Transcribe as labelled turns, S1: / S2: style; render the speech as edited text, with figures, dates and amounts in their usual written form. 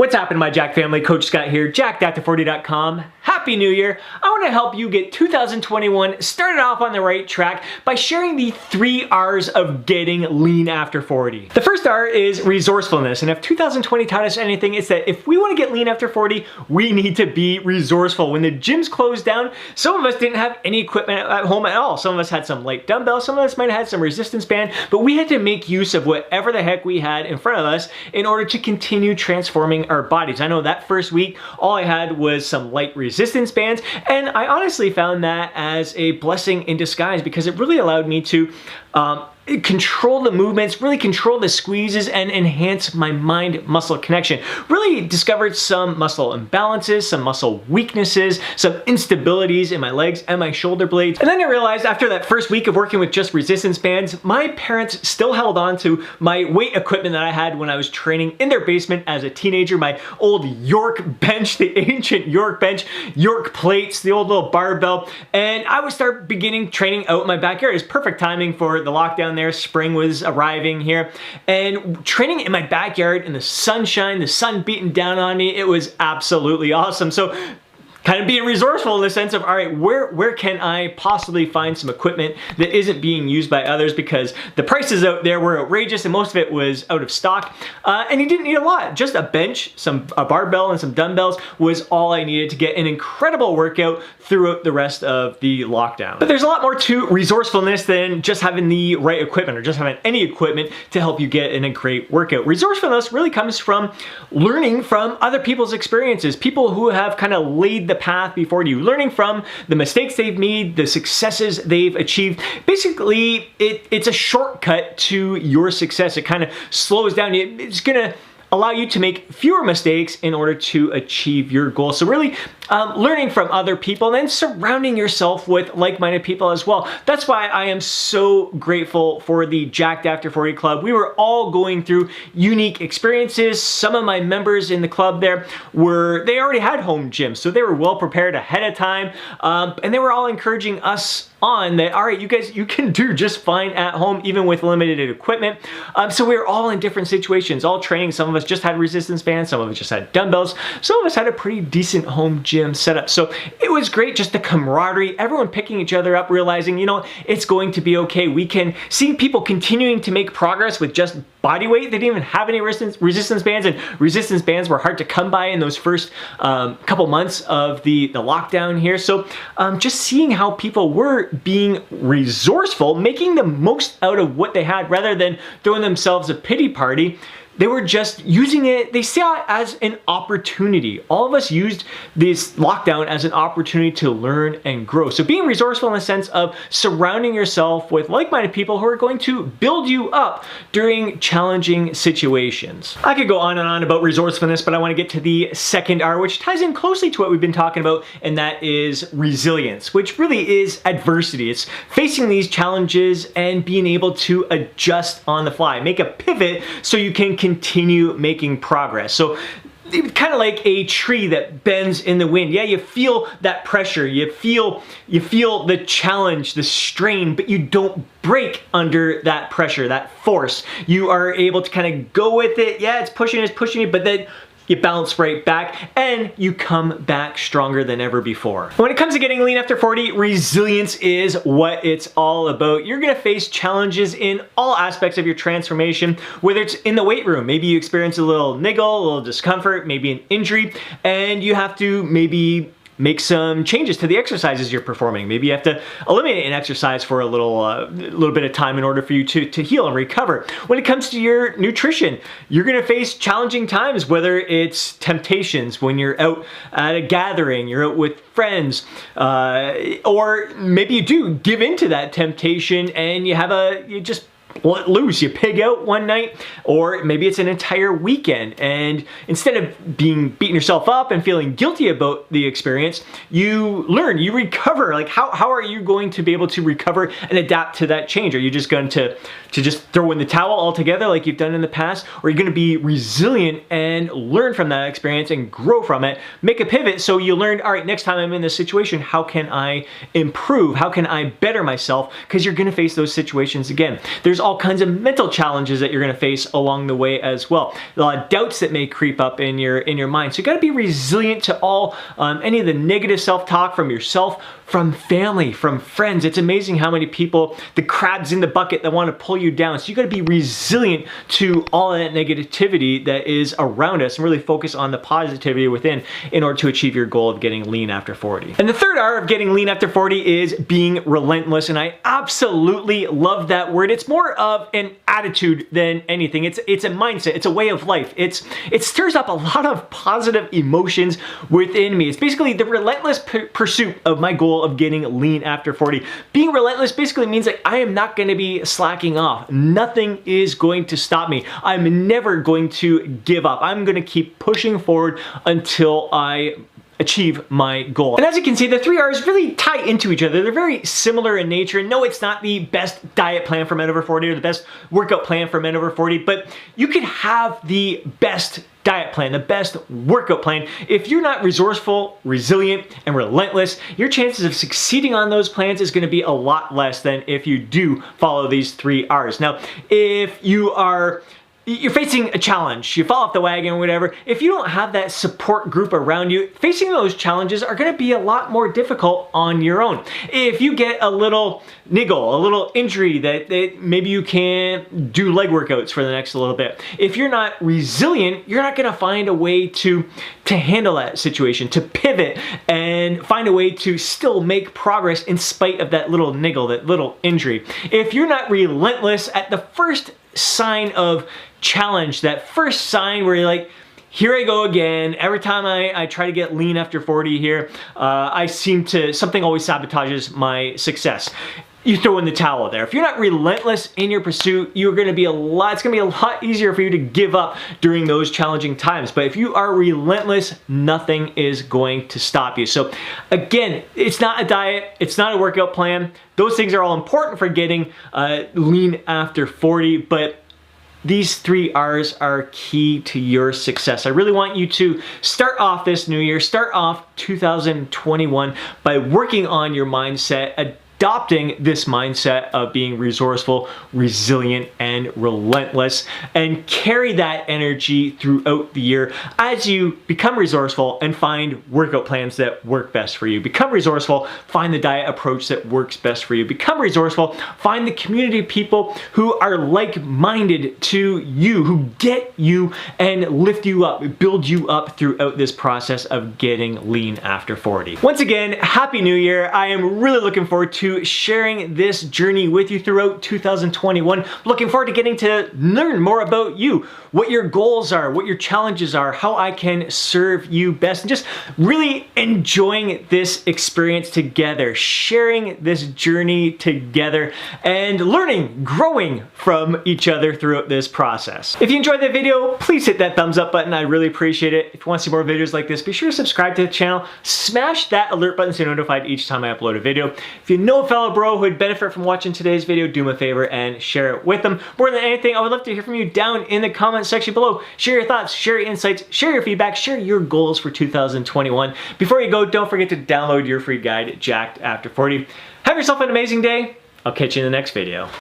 S1: What's happening, my Jack family? Coach Scott here, jacked40.com. Happy New Year. I want to help you get 2021 started off on the right track by sharing the 3 R's of getting lean after 40. The first R is resourcefulness, and if 2020 taught us anything, it's that if we want to get lean after 40, we need to be resourceful. When the gyms closed down, some of us didn't have any equipment at home at all. Some of us had some light dumbbells, some of us might have had some resistance band, but we had to make use of whatever the heck we had in front of us in order to continue transforming our bodies. I know that first week, all I had was some light resistance bands, and I honestly found that as a blessing in disguise because it really allowed me to control the movements, really control the squeezes, and enhance my mind-muscle connection. Really discovered some muscle imbalances, some muscle weaknesses, some instabilities in my legs and my shoulder blades. And then I realized after that first week of working with just resistance bands, my parents still held on to my weight equipment that I had when I was training in their basement as a teenager, my old York bench, the ancient York bench, York plates, the old little barbell, and I would start beginning training out in my backyard. It's perfect timing for the lockdown there. Spring was arriving here, and training in my backyard in the sunshine, the sun beating down on me, it was absolutely awesome. So kind of being resourceful in the sense of, all right, where can I possibly find some equipment that isn't being used by others, because the prices out there were outrageous and most of it was out of stock, and you didn't need a lot. Just a bench, a barbell, and some dumbbells was all I needed to get an incredible workout throughout the rest of the lockdown. But there's a lot more to resourcefulness than just having the right equipment or just having any equipment to help you get in a great workout. Resourcefulness really comes from learning from other people's experiences, people who have kind of laid the path before you, learning from the mistakes they've made, the successes they've achieved. Basically, it's a shortcut to your success. It kind of slows down. It's gonna allow you to make fewer mistakes in order to achieve your goals. So really learning from other people and then surrounding yourself with like-minded people as well. That's why I am so grateful for the Jacked After 40 Club. We were all going through unique experiences. Some of my members in the club there they already had home gyms, so they were well prepared ahead of time, and they were all encouraging us on that, all right, you guys, you can do just fine at home, even with limited equipment. So we were all in different situations, all training. Some of us just had resistance bands, some of us just had dumbbells, some of us had a pretty decent home gym setup. So it was great, just the camaraderie, everyone picking each other up, realizing, you know, it's going to be okay. We can see people continuing to make progress with just body weight. They didn't even have any resistance bands, and resistance bands were hard to come by in those first couple months of the lockdown here. So just seeing how people were being resourceful, making the most out of what they had rather than throwing themselves a pity party. They were just using it, they saw it as an opportunity. All of us used this lockdown as an opportunity to learn and grow. So being resourceful in the sense of surrounding yourself with like-minded people who are going to build you up during challenging situations. I could go on and on about resourcefulness, but I want to get to the second R, which ties in closely to what we've been talking about, and that is resilience, which really is adversity. It's facing these challenges and being able to adjust on the fly, make a pivot so you can continue making progress. So kind of like a tree that bends in the wind. Yeah, you feel that pressure, you feel the challenge, the strain, but you don't break under that pressure, that force. You are able to kind of go with it. Yeah, it's pushing you, but then you bounce right back and you come back stronger than ever before. When it comes to getting lean after 40, resilience is what it's all about. You're gonna face challenges in all aspects of your transformation, whether it's in the weight room. Maybe you experience a little niggle, a little discomfort, maybe an injury, and you have to maybe make some changes to the exercises you're performing. Maybe you have to eliminate an exercise for a little bit of time in order for you to heal and recover. When it comes to your nutrition, you're gonna face challenging times, whether it's temptations when you're out at a gathering, you're out with friends, or maybe you do give into that temptation and you just let loose, you pig out one night, or maybe it's an entire weekend, and instead of being beating yourself up and feeling guilty about the experience, you learn, you recover. Like how are you going to be able to recover and adapt to that change? Are you just going to just throw in the towel altogether like you've done in the past, or are you going to be resilient and learn from that experience and grow from it, make a pivot so you learn, all right, next time I'm in this situation, how can I improve? How can I better myself? Because you're going to face those situations again. There's all kinds of mental challenges that you're gonna face along the way as well. A lot of doubts that may creep up in your mind. So you gotta be resilient to all any of the negative self-talk from yourself, from family, from friends. It's amazing how many people, the crabs in the bucket that want to pull you down. So you gotta be resilient to all of that negativity that is around us and really focus on the positivity within in order to achieve your goal of getting lean after 40. And the third R of getting lean after 40 is being relentless. And I absolutely love that word. It's more of an attitude than anything. It's a mindset. It's a way of life. It stirs up a lot of positive emotions within me. It's basically the relentless pursuit of my goal of getting lean after 40. Being relentless basically means that I am not going to be slacking off. Nothing is going to stop me. I'm never going to give up. I'm going to keep pushing forward until I achieve my goal. And as you can see, the 3 R's really tie into each other. They're very similar in nature. No, it's not the best diet plan for men over 40 or the best workout plan for men over 40, but you could have the best diet plan, the best workout plan. If you're not resourceful, resilient, and relentless, your chances of succeeding on those plans is gonna be a lot less than if you do follow these 3 R's. Now, if you're facing a challenge, you fall off the wagon or whatever, if you don't have that support group around you, facing those challenges are gonna be a lot more difficult on your own. If you get a little niggle, a little injury that maybe you can't do leg workouts for the next little bit, if you're not resilient, you're not gonna find a way to handle that situation, to pivot and find a way to still make progress in spite of that little niggle, that little injury. If you're not relentless at the first sign of challenge, that first sign where you're like, here I go again. Every time I try to get lean after 40 here, something always sabotages my success. You throw in the towel there. If you're not relentless in your pursuit, it's gonna be a lot easier for you to give up during those challenging times. But if you are relentless, nothing is going to stop you. So again, it's not a diet, it's not a workout plan. Those things are all important for getting lean after 40, but these 3 R's are key to your success. I really want you to start off this new year, start off 2021 by working on your mindset, adopting this mindset of being resourceful, resilient, and relentless, and carry that energy throughout the year as you become resourceful and find workout plans that work best for you. Become resourceful, find the diet approach that works best for you. Become resourceful, find the community of people who are like-minded to you, who get you and lift you up, build you up throughout this process of getting lean after 40. Once again, Happy New Year. I am really looking forward to sharing this journey with you throughout 2021. Looking forward to getting to learn more about you, what your goals are, what your challenges are, how I can serve you best, and just really enjoying this experience together, sharing this journey together, and learning, growing from each other throughout this process. If you enjoyed the video, please hit that thumbs up button. I really appreciate it. If you want to see more videos like this, be sure to subscribe to the channel. Smash that alert button so you're notified each time I upload a video. If you know a fellow bro who would benefit from watching today's video, do me a favor and share it with them. More than anything, I would love to hear from you down in the comment section below. Share your thoughts, share your insights, share your feedback, share your goals for 2021. Before you go, don't forget to download your free guide, Jacked After 40. Have yourself an amazing day. I'll catch you in the next video.